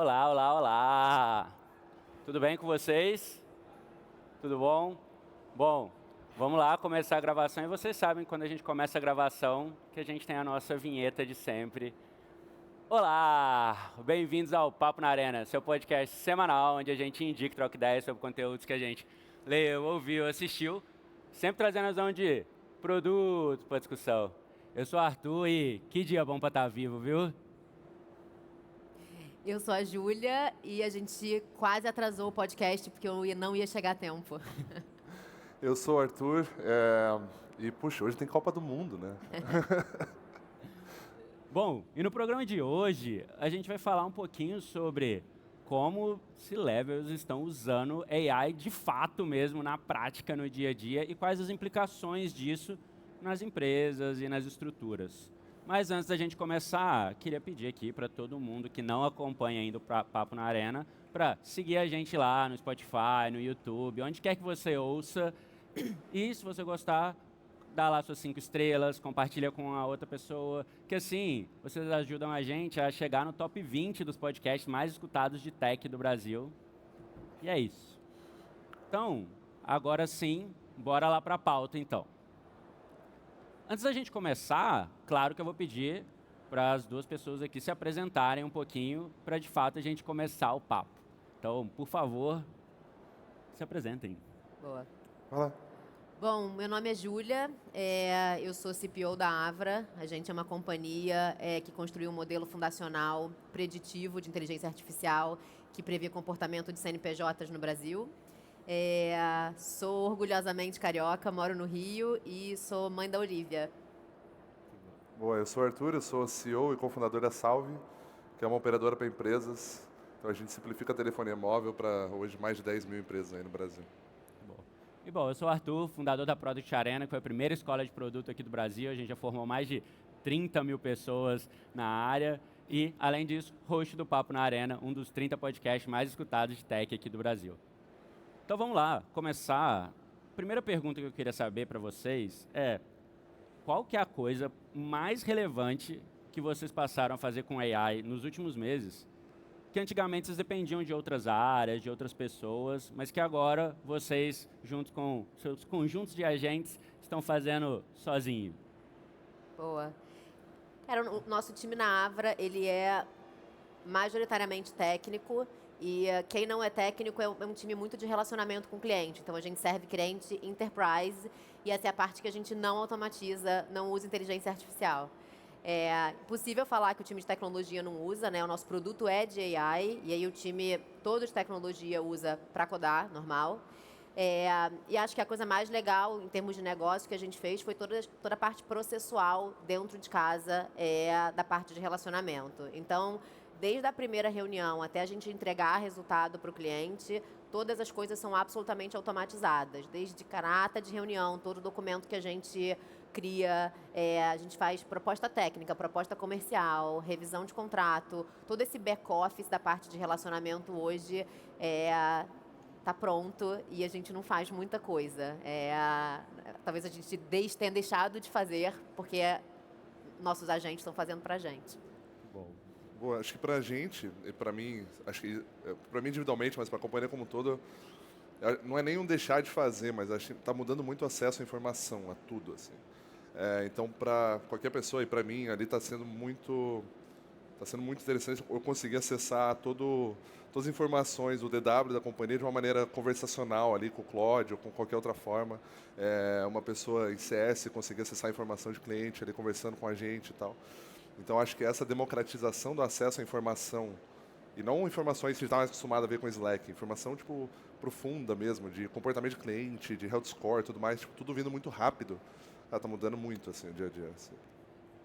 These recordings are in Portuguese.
Olá, olá, olá! Tudo bem com vocês? Tudo bom? Bom, vamos lá começar a gravação. E vocês sabem quando a gente começa a gravação que a gente tem a nossa vinheta de sempre. Olá! Bem-vindos ao Papo na Arena, seu podcast semanal onde a gente indica e troca ideias sobre conteúdos que a gente leu, ouviu, assistiu, sempre trazendo a visão de produtos para discussão. Eu sou o Arthur e que dia bom para estar vivo, viu? Eu sou a Júlia e a gente quase atrasou o podcast porque eu não ia chegar a tempo. Eu sou o Arthur e, puxa, hoje tem Copa do Mundo, né? Bom, e no programa de hoje a gente vai falar um pouquinho sobre como C-Levels estão usando AI de fato mesmo na prática, no dia a dia e quais as implicações disso nas empresas e nas estruturas. Mas antes da gente começar, queria pedir aqui para todo mundo que não acompanha ainda o Papo na Arena para seguir a gente lá no Spotify, no YouTube, onde quer que você ouça. E se você gostar, dá lá suas 5 estrelas, compartilha com a outra pessoa, que assim, vocês ajudam a gente a chegar no top 20 dos podcasts mais escutados de tech do Brasil. E é isso. Então, agora sim, bora lá para a pauta então. Antes da gente começar, claro que eu vou pedir para as duas pessoas aqui se apresentarem um pouquinho para de fato a gente começar o papo. Então, por favor, se apresentem. Boa. Vai lá. Bom, meu nome é Júlia, eu sou CPO da Avra. A gente é uma companhia que construiu um modelo fundacional preditivo de inteligência artificial que prevê comportamento de CNPJs no Brasil. Sou orgulhosamente carioca, moro no Rio e sou mãe da Olivia. Boa, eu sou o Arthur, eu sou CEO e cofundador da Salve, que é uma operadora para empresas. Então a gente simplifica a telefonia móvel para hoje mais de 10 mil empresas aí no Brasil. E bom, eu sou o Arthur, fundador da Product Arena, que foi a primeira escola de produto aqui do Brasil. A gente já formou mais de 30 mil pessoas na área. E, além disso, host do Papo na Arena, um dos 30 podcasts mais escutados de tech aqui do Brasil. Então vamos lá, começar. A primeira pergunta que eu queria saber para vocês é: qual que é a coisa mais relevante que vocês passaram a fazer com AI nos últimos meses, que antigamente vocês dependiam de outras áreas, de outras pessoas, mas que agora vocês, junto com seus conjuntos de agentes, estão fazendo sozinho? Boa. O nosso time na Avra, ele é majoritariamente técnico e quem não é técnico é um time muito de relacionamento com o cliente. Então, a gente serve cliente enterprise e essa é a parte que a gente não automatiza, não usa inteligência artificial. É possível falar que o time de tecnologia não usa, né? O nosso produto é de AI e aí o time todo de tecnologia usa para codar, normal. E acho que a coisa mais legal em termos de negócio que a gente fez foi toda a parte processual dentro de casa da parte de relacionamento. Então, desde a primeira reunião até a gente entregar resultado para o cliente, todas as coisas são absolutamente automatizadas. Desde ata de reunião, todo documento que a gente cria, a gente faz proposta técnica, proposta comercial, revisão de contrato, todo esse back-office da parte de relacionamento hoje está pronto e a gente não faz muita coisa. Talvez a gente tenha deixado de fazer porque nossos agentes estão fazendo para a gente. Bom, acho que pra gente, e pra mim, acho que pra mim individualmente, mas pra companhia como um todo, não é nem um deixar de fazer, mas acho que tá mudando muito o acesso à informação, a tudo, assim. Então, pra qualquer pessoa, e pra mim, ali tá sendo muito interessante eu conseguir acessar todas as informações, o DW da companhia de uma maneira conversacional ali com o Claude ou com qualquer outra forma. Uma pessoa em CS conseguir acessar a informação de cliente ali conversando com a gente e tal. Então, acho que essa democratização do acesso à informação, e não informações que a gente está mais acostumado a ver com Slack, informação tipo profunda mesmo, de comportamento de cliente, de health score, tudo mais, tipo, tudo vindo muito rápido. Está mudando muito assim, o dia a dia. Assim.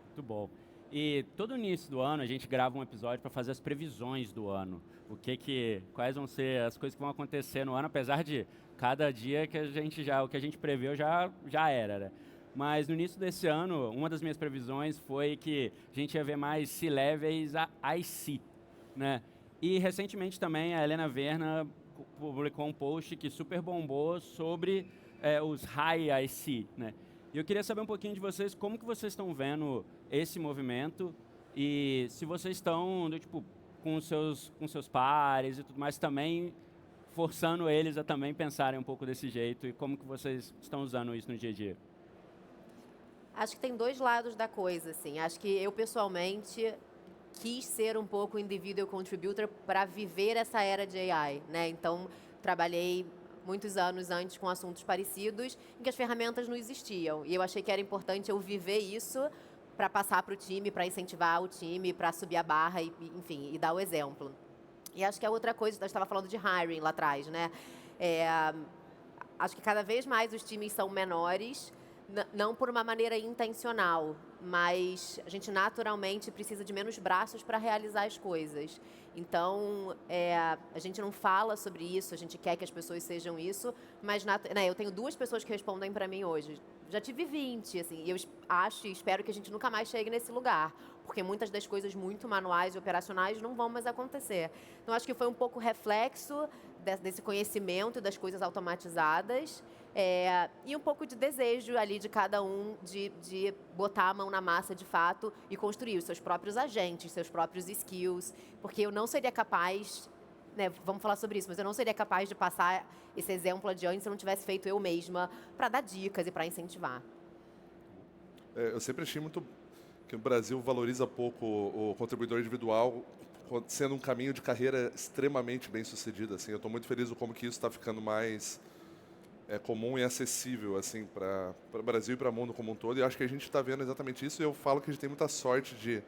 Muito bom. E todo início do ano a gente grava um episódio para fazer as previsões do ano. Quais vão ser as coisas que vão acontecer no ano, apesar de cada dia que o que a gente preveu já era, né? Mas no início desse ano, uma das minhas previsões foi que a gente ia ver mais C-Levels a IC, né? E recentemente também a Helena Verna publicou um post que super bombou sobre os High IC, né? E eu queria saber um pouquinho de vocês, como que vocês estão vendo esse movimento e se vocês estão, com seus pares e tudo mais, também forçando eles a também pensarem um pouco desse jeito, e como que vocês estão usando isso no dia a dia? Acho que tem dois lados da coisa, assim. Acho que eu, pessoalmente, quis ser um pouco individual contributor para viver essa era de AI, né? Então, trabalhei muitos anos antes com assuntos parecidos em que as ferramentas não existiam. E eu achei que era importante eu viver isso para passar para o time, para incentivar o time, para subir a barra e, enfim, e dar o exemplo. E acho que a outra coisa, nós estava falando de hiring lá atrás, né? Acho que cada vez mais os times são menores, não por uma maneira intencional, mas a gente naturalmente precisa de menos braços para realizar as coisas. Então, a gente não fala sobre isso, a gente quer que as pessoas sejam isso, mas né, eu tenho 2 pessoas que respondem para mim hoje. Já tive 20, assim, e eu acho e espero que a gente nunca mais chegue nesse lugar, porque muitas das coisas muito manuais e operacionais não vão mais acontecer. Então, acho que foi um pouco reflexo desse conhecimento das coisas automatizadas, e um pouco de desejo ali de cada um de botar a mão na massa de fato e construir os seus próprios agentes, seus próprios skills, porque eu não seria capaz, né, vamos falar sobre isso, mas eu não seria capaz de passar esse exemplo adiante se eu não tivesse feito eu mesma para dar dicas e para incentivar. Eu sempre achei muito que o Brasil valoriza pouco o contribuidor individual, sendo um caminho de carreira extremamente bem sucedido. Assim, eu estou muito feliz com como que isso está ficando mais comum e acessível assim, para o Brasil e para o mundo como um todo. E acho que a gente está vendo exatamente isso. E eu falo que a gente tem muita sorte de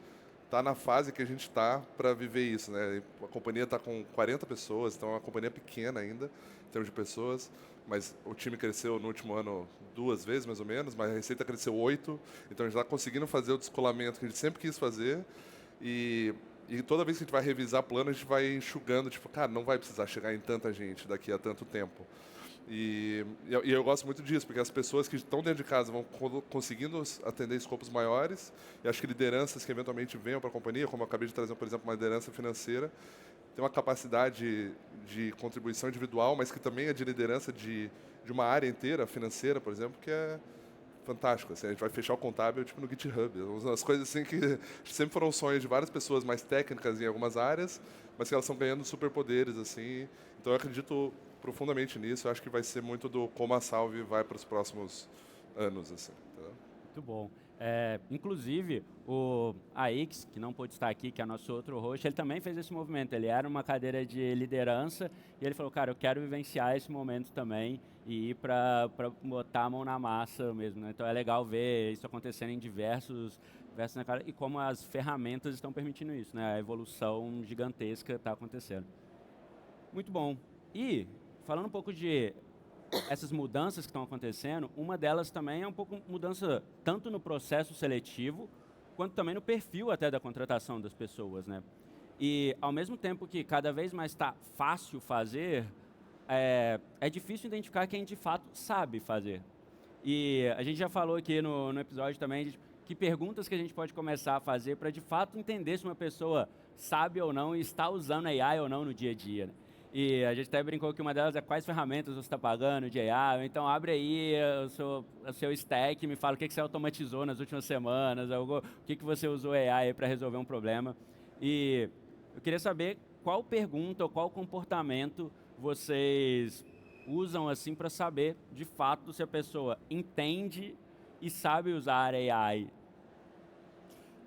estar na fase que a gente está para viver isso. Né? A companhia está com 40 pessoas, então é uma companhia pequena ainda, em termos de pessoas. Mas o time cresceu no último ano 2 vezes, mais ou menos, mas a receita cresceu 8. Então a gente está conseguindo fazer o descolamento que a gente sempre quis fazer. E toda vez que a gente vai revisar plano, a gente vai enxugando, tipo, cara, não vai precisar chegar em tanta gente daqui a tanto tempo. E eu gosto muito disso, porque as pessoas que estão dentro de casa vão conseguindo atender escopos maiores, e acho que lideranças que eventualmente venham para a companhia, como eu acabei de trazer, por exemplo, uma liderança financeira, tem uma capacidade de contribuição individual, mas que também é de liderança de uma área inteira, financeira, por exemplo, que é fantástico. Assim, a gente vai fechar o contábil tipo no GitHub. Umas coisas assim que sempre foram sonhos de várias pessoas mais técnicas em algumas áreas, mas que elas estão ganhando superpoderes. Assim. Então eu acredito profundamente nisso. Eu acho que vai ser muito do como a Salve vai para os próximos anos. Assim, tá? Muito bom. Inclusive, o AX, que não pôde estar aqui, que é nosso outro host, ele também fez esse movimento. Ele era uma cadeira de liderança e ele falou, cara, eu quero vivenciar esse momento também e ir para botar a mão na massa mesmo. Né? Então é legal ver isso acontecendo em diversos na cara, e como as ferramentas estão permitindo isso. Né? A evolução gigantesca está acontecendo. Muito bom. E, falando um pouco de essas mudanças que estão acontecendo, uma delas também é um pouco mudança tanto no processo seletivo, quanto também no perfil até da contratação das pessoas, né? E ao mesmo tempo que cada vez mais está fácil fazer, é difícil identificar quem de fato sabe fazer. E a gente já falou aqui no episódio também de que perguntas que a gente pode começar a fazer para de fato entender se uma pessoa sabe ou não e está usando AI ou não no dia a dia, né? E a gente até brincou que uma delas é quais ferramentas você está pagando de AI. Então, abre aí o seu stack e me fala o que você automatizou nas últimas semanas, o que você usou AI para resolver um problema. E eu queria saber qual pergunta ou qual comportamento vocês usam assim para saber, de fato, se a pessoa entende e sabe usar AI.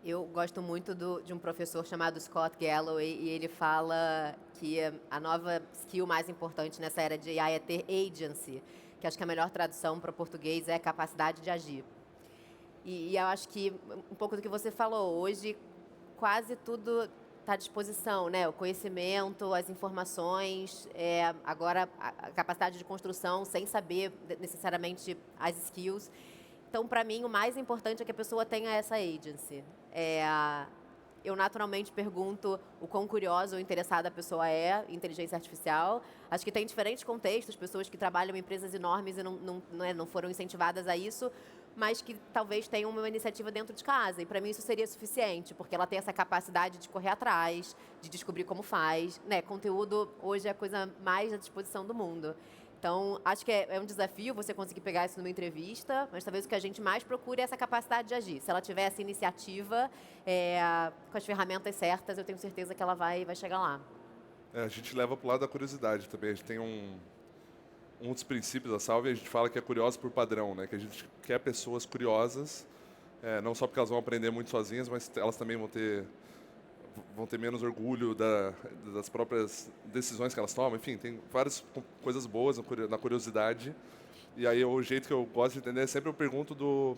Eu gosto muito de um professor chamado Scott Galloway e ele fala que a nova skill mais importante nessa era de AI é ter agency, que acho que a melhor tradução para português é capacidade de agir. E eu acho que um pouco do que você falou, hoje quase tudo está à disposição, né? O conhecimento, as informações, agora a capacidade de construção sem saber necessariamente as skills. Então, para mim, o mais importante é que a pessoa tenha essa agency. Eu naturalmente pergunto o quão curiosa ou interessada a pessoa é em inteligência artificial. Acho que tem diferentes contextos, pessoas que trabalham em empresas enormes e não foram incentivadas a isso, mas que talvez tenham uma iniciativa dentro de casa. E para mim isso seria suficiente, porque ela tem essa capacidade de correr atrás, de descobrir como faz. Né? Conteúdo hoje é a coisa mais à disposição do mundo. Então, acho que é um desafio você conseguir pegar isso numa entrevista, mas talvez o que a gente mais procure é essa capacidade de agir. Se ela tiver essa iniciativa, com as ferramentas certas, eu tenho certeza que ela vai chegar lá. A gente leva para o lado da curiosidade também. A gente tem um dos princípios da Salve, a gente fala que é curioso por padrão, né? Que a gente quer pessoas curiosas, não só porque elas vão aprender muito sozinhas, mas elas também vão ter menos orgulho das próprias decisões que elas tomam. Enfim, tem várias coisas boas na curiosidade. E aí o jeito que eu gosto de entender é sempre eu pergunto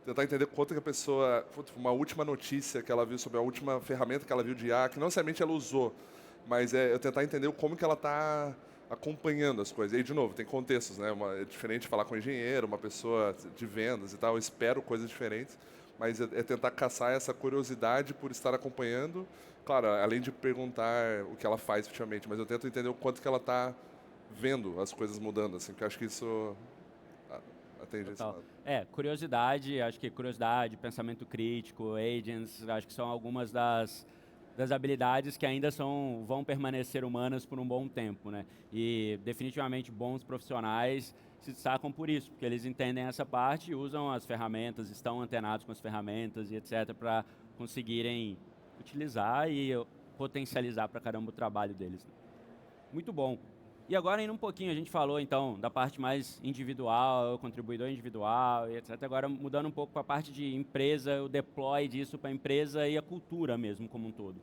tentar entender quanto que a pessoa, uma última notícia que ela viu sobre a última ferramenta que ela viu de IA, que não necessariamente ela usou, mas eu tentar entender como que ela está acompanhando as coisas. E aí, de novo, tem contextos, né? É diferente falar com um engenheiro, uma pessoa de vendas e tal, eu espero coisas diferentes, mas é tentar caçar essa curiosidade por estar acompanhando, claro, além de perguntar o que ela faz efetivamente, mas eu tento entender o quanto que ela está vendo as coisas mudando, assim, porque eu acho que isso atende esse lado. Curiosidade, acho que curiosidade, pensamento crítico, agents, acho que são algumas das habilidades que ainda vão permanecer humanas por um bom tempo, né? E definitivamente bons profissionais se destacam por isso, porque eles entendem essa parte e usam as ferramentas, estão antenados com as ferramentas e etc. para conseguirem utilizar e potencializar para caramba o trabalho deles. Muito bom. E agora, indo um pouquinho, a gente falou, então, da parte mais individual, o contribuidor individual e etc. Agora, mudando um pouco para a parte de empresa, o deploy disso para a empresa e a cultura mesmo, como um todo.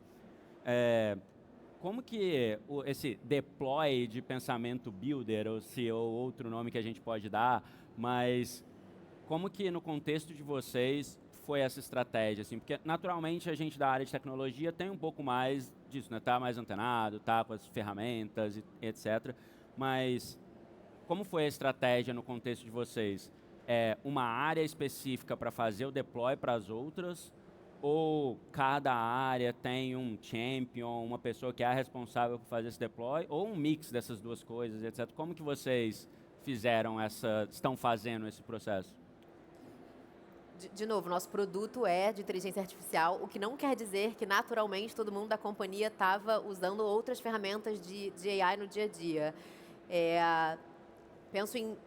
Como que esse deploy de pensamento builder, ou outro nome que a gente pode dar, mas como que no contexto de vocês foi essa estratégia? Assim? Porque, naturalmente, a gente da área de tecnologia tem um pouco mais disso, né? Tá mais antenado, tá com as ferramentas, etc. Mas como foi a estratégia no contexto de vocês? Uma área específica para fazer o deploy para as outras? Ou cada área tem um champion, uma pessoa que é responsável por fazer esse deploy? Ou um mix dessas duas coisas, etc. Como que vocês estão fazendo esse processo? De novo, nosso produto é de inteligência artificial, o que não quer dizer que naturalmente todo mundo da companhia estava usando outras ferramentas de AI no dia a dia. Penso em,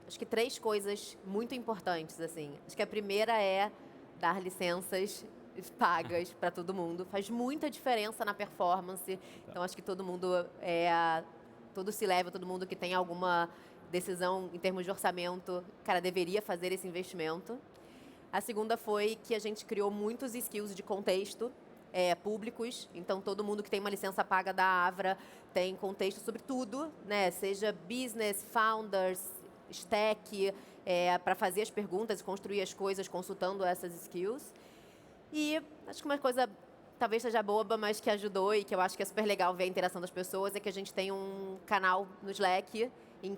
acho que 3 coisas muito importantes, assim. Acho que a primeira é dar licenças pagas para todo mundo. Faz muita diferença na performance. Então, acho que todo mundo, todo C-level, todo mundo que tem alguma decisão em termos de orçamento, cara, deveria fazer esse investimento. A segunda foi que a gente criou muitos skills de contexto públicos. Então, todo mundo que tem uma licença paga da Avra tem contexto sobre tudo, né? Seja business, founders, stack, para fazer as perguntas e construir as coisas consultando essas skills. E acho que uma coisa talvez seja boba, mas que ajudou e que eu acho que é super legal ver a interação das pessoas, é que a gente tem um canal no Slack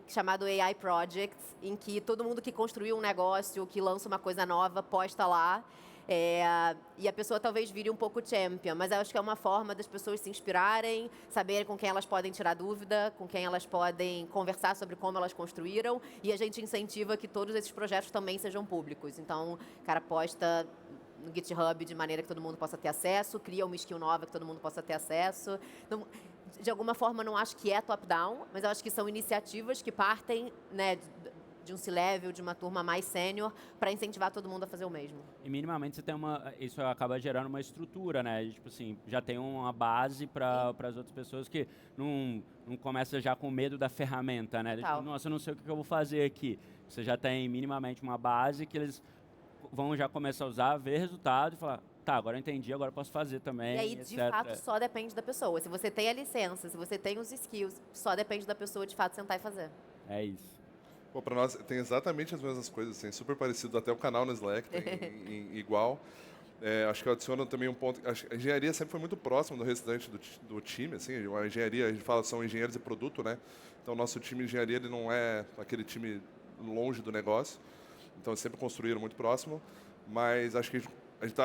chamado AI Projects, em que todo mundo que construiu um negócio, que lança uma coisa nova, posta lá. E a pessoa talvez vire um pouco champion, mas eu acho que é uma forma das pessoas se inspirarem, saberem com quem elas podem tirar dúvida, com quem elas podem conversar sobre como elas construíram, e a gente incentiva que todos esses projetos também sejam públicos. Então, o cara posta no GitHub de maneira que todo mundo possa ter acesso, cria uma skill nova que todo mundo possa ter acesso. Então, de alguma forma, não acho que é top-down, mas eu acho que são iniciativas que partem, né, de um C-level, de uma turma mais sênior, para incentivar todo mundo a fazer o mesmo. E minimamente você tem isso acaba gerando uma estrutura, né? Tipo assim, já tem uma base para as outras pessoas que não começa já com medo da ferramenta, né? Tipo, nossa, eu não sei o que eu vou fazer aqui. Você já tem minimamente uma base que eles vão já começar a usar, ver resultado e falar, tá, agora eu entendi, agora eu posso fazer também. E aí, etc. de fato, só depende da pessoa. Se você tem a licença, se você tem os skills, só depende da pessoa, de fato, sentar e fazer. É isso. Pô, para nós tem exatamente as mesmas coisas, assim, super parecido, até o canal no Slack tem igual. Acho que eu adiciono também um ponto, a engenharia sempre foi muito próxima do restante do time, assim, a engenharia, a gente fala, são engenheiros de produto, né? Então, o nosso time de engenharia, ele não é aquele time longe do negócio, então, sempre construíram muito próximo, mas acho que a gente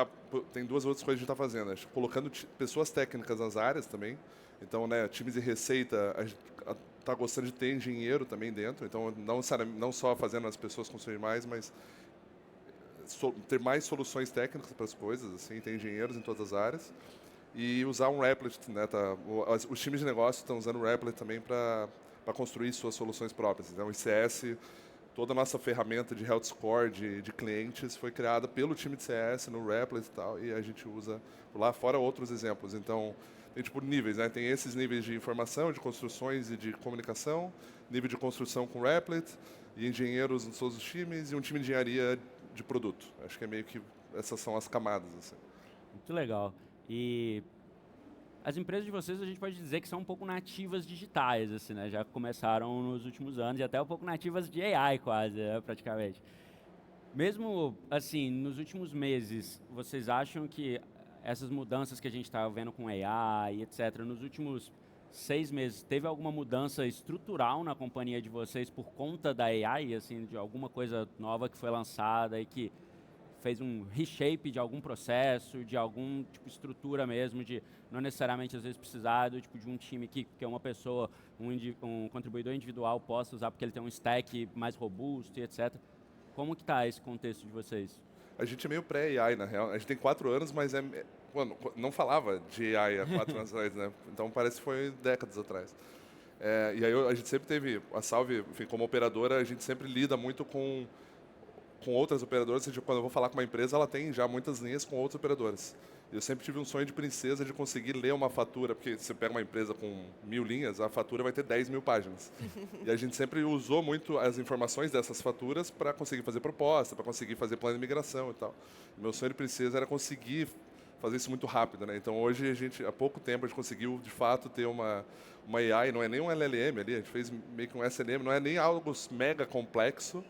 tem 2 outras coisas que a gente está fazendo. Acho que colocando pessoas técnicas nas áreas também. Então, né, times de receita, a gente está gostando de ter engenheiro também dentro. Então, não só fazendo as pessoas construir mais, mas ter mais soluções técnicas para as coisas, assim, ter engenheiros em todas as áreas. E usar um Replit, né? Os times de negócio estão usando o Replit também para para construir suas soluções próprias. Então, o ICS, toda a nossa ferramenta de health score de clientes foi criada pelo time de CS no Replit e tal, e a gente usa por lá, fora outros exemplos. Então, tem tipo níveis, né? Tem esses níveis de informação, de construções e de comunicação, nível de construção com Replit, e engenheiros nos todos os times, e um time de engenharia de produto. Acho que é meio que essas são as camadas. Assim. Muito legal. E as empresas de vocês, a gente pode dizer que são um pouco nativas digitais, assim, né? Já começaram nos últimos anos e até um pouco nativas de AI quase, né? Praticamente. Mesmo, assim, nos últimos meses, vocês acham que essas mudanças que a gente está vendo com AI, etc., nos últimos 6 meses, teve alguma mudança estrutural na companhia de vocês por conta da AI, assim, de alguma coisa nova que foi lançada e que fez um reshape de algum processo, de algum tipo de estrutura mesmo, de não necessariamente às vezes precisar do, tipo, de um time que é uma pessoa, um contribuidor individual possa usar porque ele tem um stack mais robusto e etc. Como que está esse contexto de vocês? A gente é meio pré-AI, na real. A gente tem 4 anos, mas mano, não falava de AI há 4 anos atrás, né? Então parece que foi décadas atrás. E aí a gente sempre teve, a Salve, enfim, como operadora, a gente sempre lida muito com outras operadoras. Ou seja, quando eu vou falar com uma empresa, ela tem já muitas linhas com outras operadoras. Eu sempre tive um sonho de princesa de conseguir ler uma fatura, porque você pega uma empresa com 1000 linhas, a fatura vai ter 10.000 páginas. E a gente sempre usou muito as informações dessas faturas para conseguir fazer proposta, para conseguir fazer plano de migração e tal. Meu sonho de princesa era conseguir fazer isso muito rápido, né? Então hoje há pouco tempo a gente conseguiu de fato ter uma AI, não é nem um LLM ali, a gente fez meio que um SLM, não é nem algo mega complexo,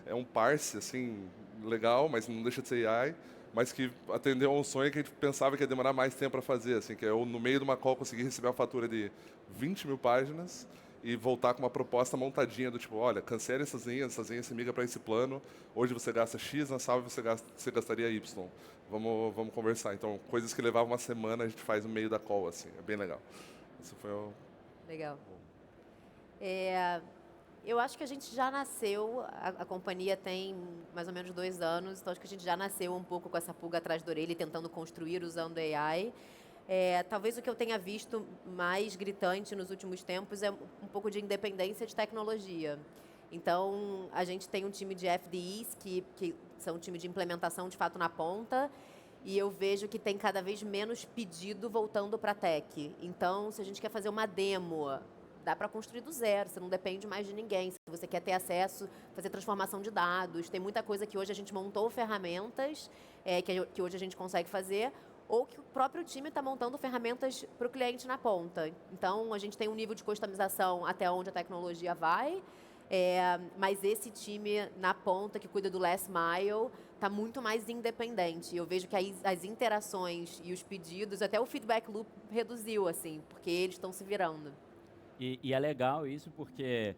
é um parse assim legal, mas não deixa de ser AI, mas que atendeu a um sonho que a gente pensava que ia demorar mais tempo para fazer, assim, que é eu no meio de uma call conseguir receber uma fatura de 20.000 páginas e voltar com uma proposta montadinha do tipo, olha, cancele essas linhas se migra para esse plano, hoje você gasta X, na Salve você gastaria Y. Vamos conversar. Então, coisas que levavam uma semana, a gente faz no meio da call, assim. É bem legal. Isso foi o... Legal. Eu acho que a gente já nasceu, a companhia tem mais ou menos 2 anos, então acho que a gente já nasceu um pouco com essa pulga atrás da orelha e tentando construir usando AI. Talvez o que eu tenha visto mais gritante nos últimos tempos é um pouco de independência de tecnologia. Então, a gente tem um time de FDEs, que são um time de implementação de fato na ponta, e eu vejo que tem cada vez menos pedido voltando para a tech. Então, se a gente quer fazer uma demo, dá para construir do zero, você não depende mais de ninguém. Se você quer ter acesso, fazer transformação de dados, tem muita coisa que hoje a gente montou ferramentas, que hoje a gente consegue fazer, ou que o próprio time está montando ferramentas para o cliente na ponta. Então, a gente tem um nível de customização até onde a tecnologia vai, mas esse time na ponta, que cuida do last mile, está muito mais independente. Eu vejo que as interações e os pedidos, até o feedback loop reduziu, assim, porque eles estão se virando. E é legal isso porque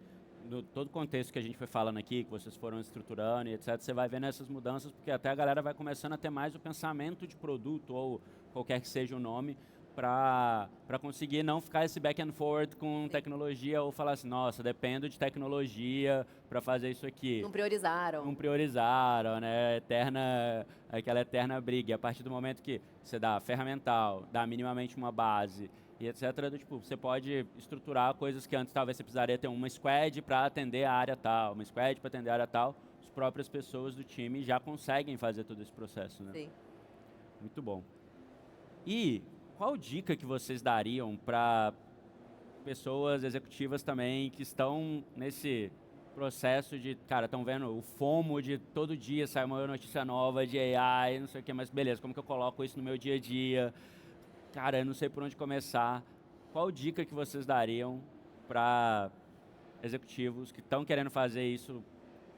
no todo o contexto que a gente foi falando aqui, que vocês foram estruturando e etc., você vai vendo essas mudanças, porque até a galera vai começando a ter mais o pensamento de produto ou qualquer que seja o nome, para conseguir não ficar esse back and forth com tecnologia ou falar assim, nossa, dependo de tecnologia para fazer isso aqui. Não priorizaram. Não priorizaram, né? Aquela eterna briga. E a partir do momento que você dá ferramental, dá minimamente uma base e etc., tipo, você pode estruturar coisas que antes talvez você precisaria ter uma squad para atender a área tal, uma squad para atender a área tal. As próprias pessoas do time já conseguem fazer todo esse processo, né? Sim. Muito bom. E qual dica que vocês dariam para pessoas executivas também que estão nesse processo de, cara, estão vendo o FOMO de todo dia sai uma notícia nova de AI, não sei o que, mas beleza, como que eu coloco isso no meu dia a dia? Cara, eu não sei por onde começar. Qual dica que vocês dariam para executivos que estão querendo fazer isso,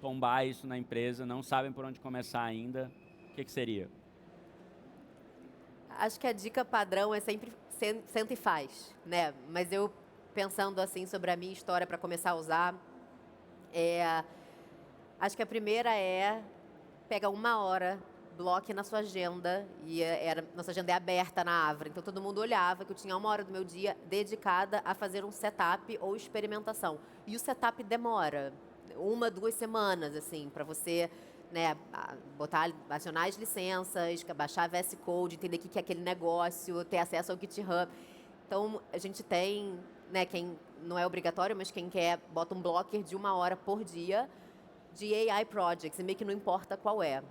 tombar isso na empresa, não sabem por onde começar ainda? O que seria? Acho que a dica padrão é sempre senta e faz, né? Mas eu, pensando assim sobre a minha história para começar a usar, acho que a primeira pega 1 hora, bloque na sua agenda, e nossa agenda é aberta na Avra, então todo mundo olhava que eu tinha 1 hora do meu dia dedicada a fazer um setup ou experimentação. E o setup demora 1, 2 semanas, assim, para você, né, acionar as licenças, baixar a VS Code, entender o que é aquele negócio, ter acesso ao GitHub. Então, a gente tem né, quem não é obrigatório, mas quem quer, bota um blocker de 1 hora por dia de AI projects, e meio que não importa qual é.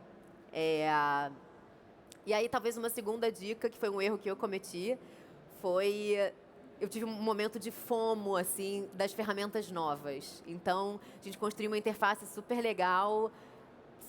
E aí, talvez uma segunda dica, que foi um erro que eu cometi, foi... Eu tive um momento de FOMO, assim, das ferramentas novas. Então, a gente construiu uma interface super legal,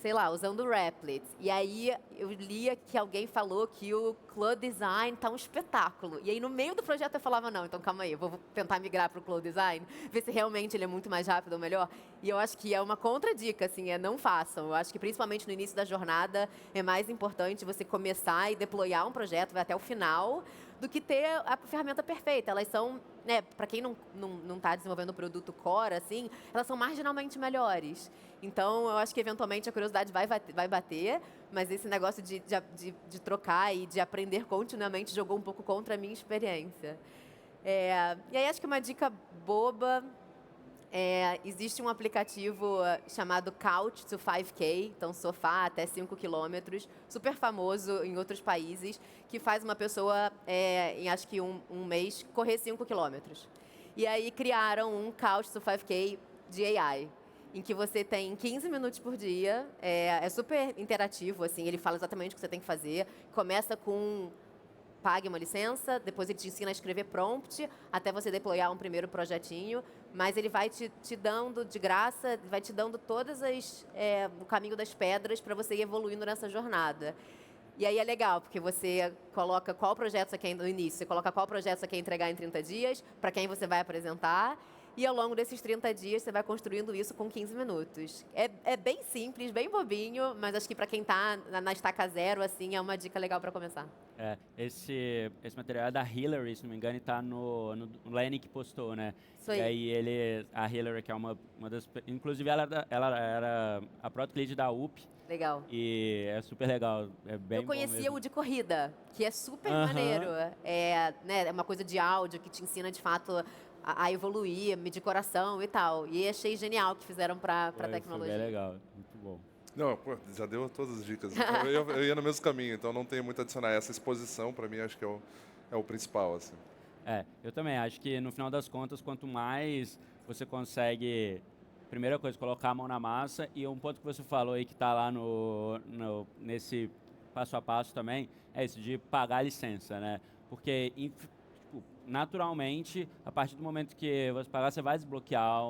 sei lá, usando o Replit. E aí, eu lia que alguém falou que o Cloud Design tá um espetáculo. E aí, no meio do projeto, eu falava, não, então calma aí, eu vou tentar migrar para o Cloud Design, ver se realmente ele é muito mais rápido ou melhor. E eu acho que é uma contradica, assim, não façam. Eu acho que, principalmente no início da jornada, é mais importante você começar e deployar um projeto, vai até o final, do que ter a ferramenta perfeita. Elas são, né, para quem não tá desenvolvendo o produto core, assim, elas são marginalmente melhores. Então, eu acho que eventualmente a curiosidade vai bater, mas esse negócio de trocar e de aprender continuamente jogou um pouco contra a minha experiência. E aí, acho que uma dica boba... existe um aplicativo chamado Couch to 5K, então sofá até 5 quilômetros, super famoso em outros países, que faz uma pessoa, em acho que um mês, correr 5 quilômetros. E aí criaram um Couch to 5K de AI, em que você tem 15 minutos por dia, é super interativo, assim, ele fala exatamente o que você tem que fazer, começa com... pague uma licença, depois ele te ensina a escrever prompt, até você deployar um primeiro projetinho, mas ele vai te dando de graça, vai te dando todas o caminho das pedras para você ir evoluindo nessa jornada. E aí é legal, porque você coloca qual projeto você quer no início, você coloca qual projeto você quer entregar em 30 dias, para quem você vai apresentar, e ao longo desses 30 dias você vai construindo isso com 15 minutos. É bem simples, bem bobinho, mas acho que para quem está na estaca zero, assim, é uma dica legal para começar. Esse material é da Hillary, se não me engano, e tá no Lenny que postou, né? Isso aí. E aí a Hillary, que é uma das... Inclusive, ela era a Product Lead da UP. Legal. E é super legal, é bem Eu bom conhecia mesmo. o de corrida, que é super Aham. maneiro. É uma coisa de áudio que te ensina, de fato, a evoluir, medir coração e tal. E achei genial o que fizeram para tecnologia. Foi bem legal, muito bom. Não, pô, já deu todas as dicas. Eu ia no mesmo caminho, então não tenho muito a adicionar. Essa exposição, para mim, acho que é o principal, assim. Eu também acho que no final das contas, quanto mais você consegue, primeira coisa, colocar a mão na massa, e um ponto que você falou aí que está lá nesse passo a passo também, é isso de pagar a licença, né? Porque tipo, naturalmente, a partir do momento que você pagar, você vai desbloquear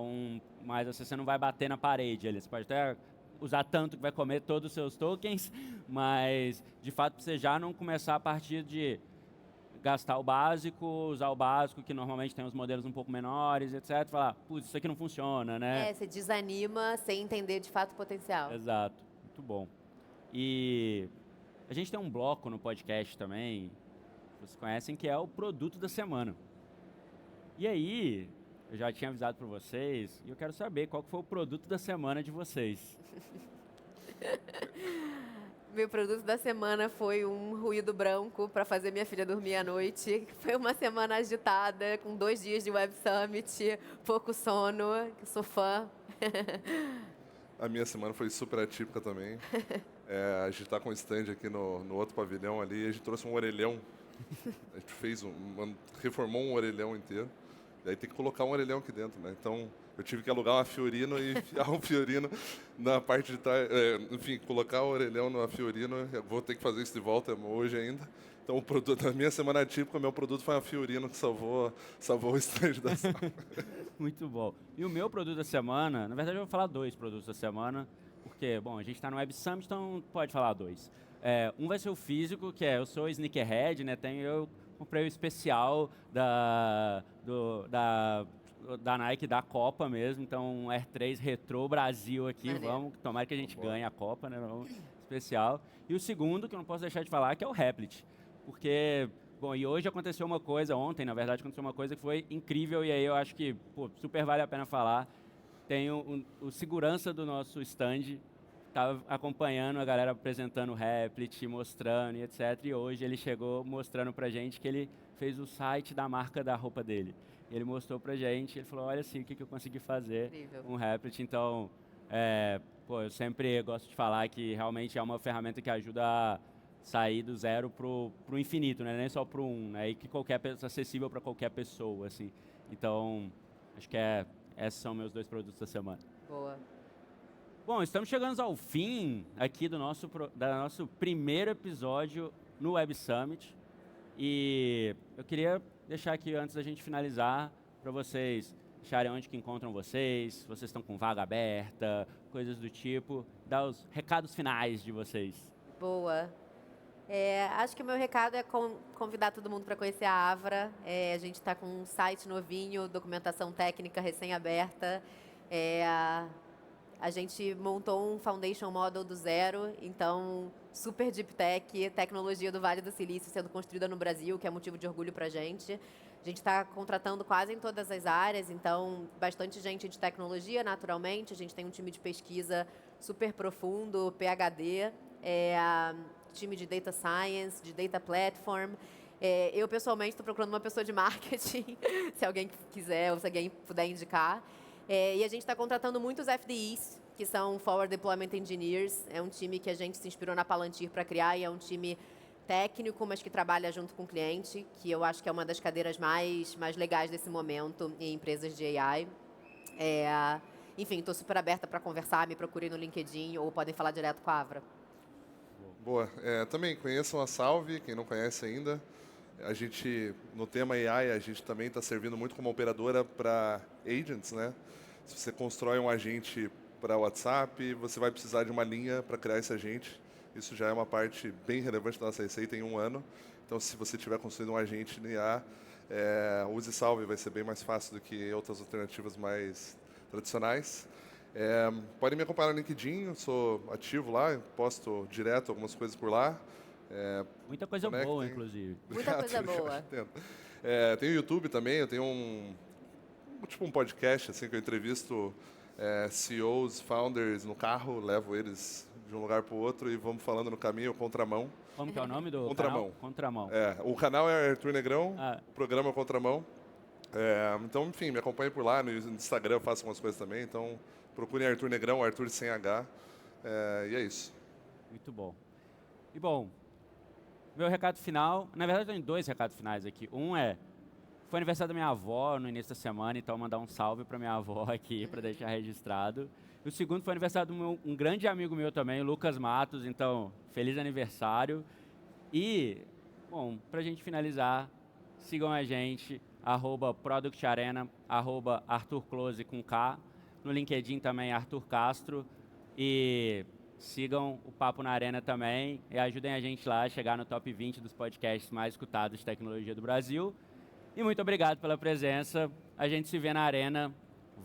mas você não vai bater na parede ali. Você pode até usar tanto que vai comer todos os seus tokens, mas de fato você já não começar a partir de gastar o básico, usar o básico, que normalmente tem os modelos um pouco menores, etc. Falar, putz, isso aqui não funciona, né? Você desanima sem entender de fato o potencial. Exato, muito bom. E a gente tem um bloco no podcast também, vocês conhecem, que é o produto da semana. E aí, eu já tinha avisado para vocês, e eu quero saber qual que foi o produto da semana de vocês. Meu produto da semana foi um ruído branco para fazer minha filha dormir à noite. Foi uma semana agitada, com 2 dias de Web Summit, pouco sono, que sou fã. A minha semana foi super atípica também. A gente está com um stand aqui no outro pavilhão ali, e a gente trouxe um orelhão. A gente reformou um orelhão inteiro. E aí tem que colocar um orelhão aqui dentro, né? Então, eu tive que alugar uma Fiorino e enfiar um Fiorino na parte de trás. Enfim, colocar o orelhão na Fiorino. Eu vou ter que fazer isso de volta hoje ainda. Então, o produto da minha semana atípica, o meu produto foi uma Fiorino que salvou o stand da sala. Muito bom. E o meu produto da semana, na verdade eu vou falar 2 produtos da semana, porque, bom, a gente está no Web Summit, então pode falar 2. Um vai ser o físico, que eu sou sneakerhead, né? Eu comprei o especial da Nike da Copa mesmo, então Air 3 Retro Brasil aqui, vamos, tomara que a gente ganhe a Copa, né? Vamos, especial. E o segundo, que eu não posso deixar de falar, que é o Replit, porque, bom, e hoje aconteceu uma coisa, ontem, na verdade, aconteceu uma coisa que foi incrível, e aí eu acho que, pô, super vale a pena falar. Tem o segurança do nosso stand, estava acompanhando a galera apresentando o Replit, mostrando e etc. E hoje ele chegou mostrando pra gente que ele fez o site da marca da roupa dele. Ele mostrou pra gente, ele falou, olha assim, o que eu consegui fazer com o Replit. Então, eu sempre gosto de falar que realmente é uma ferramenta que ajuda a sair do zero pro infinito, né? Nem só pro 1, né? E que acessível para qualquer pessoa, assim. Então, acho que esses são meus 2 produtos da semana. Boa. Bom, estamos chegando ao fim aqui do nosso primeiro episódio no Web Summit. E eu queria deixar aqui, antes da gente finalizar, para vocês acharem onde que encontram vocês, se vocês estão com vaga aberta, coisas do tipo, dar os recados finais de vocês. Boa. Acho que o meu recado é convidar todo mundo para conhecer a Avra. A gente está com um site novinho, documentação técnica recém-aberta. A gente montou um foundation model do zero, então super deep tech, tecnologia do Vale do Silício sendo construída no Brasil, que é motivo de orgulho para a gente. A gente está contratando quase em todas as áreas, então bastante gente de tecnologia, naturalmente. A gente tem um time de pesquisa super profundo, PhD, time de data science, de data platform. Eu, pessoalmente, estou procurando uma pessoa de marketing, se alguém quiser ou se alguém puder indicar. E a gente está contratando muitos FDEs, que são Forward Deployment Engineers. É um time que a gente se inspirou na Palantir para criar e é um time técnico, mas que trabalha junto com o cliente, que eu acho que é uma das cadeiras mais legais desse momento em empresas de AI. Enfim, estou super aberta para conversar, me procurem no LinkedIn ou podem falar direto com a Avra. Boa. Também conheçam a Salve, quem não conhece ainda. A gente, no tema AI, a gente também está servindo muito como operadora para agents, né? Se você constrói um agente para WhatsApp, você vai precisar de uma linha para criar esse agente. Isso já é uma parte bem relevante da nossa receita em 1 ano. Então, se você tiver construindo um agente no IA, use Salve, vai ser bem mais fácil do que outras alternativas mais tradicionais. Podem me acompanhar no LinkedIn, eu sou ativo lá, posto direto algumas coisas por lá. Muita coisa boa, inclusive. Muita coisa boa. Tem o YouTube também, eu tenho um podcast assim, que eu entrevisto CEOs, founders no carro, levo eles de um lugar para o outro e vamos falando no caminho, Contramão. Como que é o nome do Contramão. canal? Contramão. O canal é Arthur Negrão, o programa é Contramão. Então, enfim, me acompanhe por lá, no Instagram eu faço algumas coisas também, então procurem Arthur Negrão, Arthur sem H, e é isso. Muito bom. E bom, meu recado final, na verdade eu tenho 2 recados finais aqui. Foi aniversário da minha avó no início da semana, então mandar um salve para minha avó aqui, para deixar registrado. E o segundo foi aniversário de um grande amigo meu também, Lucas Matos, então feliz aniversário. E, bom, para a gente finalizar, sigam a gente, @ProductArena, @ArthurClose com K, no LinkedIn também, Arthur Castro, e sigam o Papo na Arena também e ajudem a gente lá a chegar no top 20 dos podcasts mais escutados de tecnologia do Brasil. E muito obrigado pela presença. A gente se vê na Arena.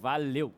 Valeu!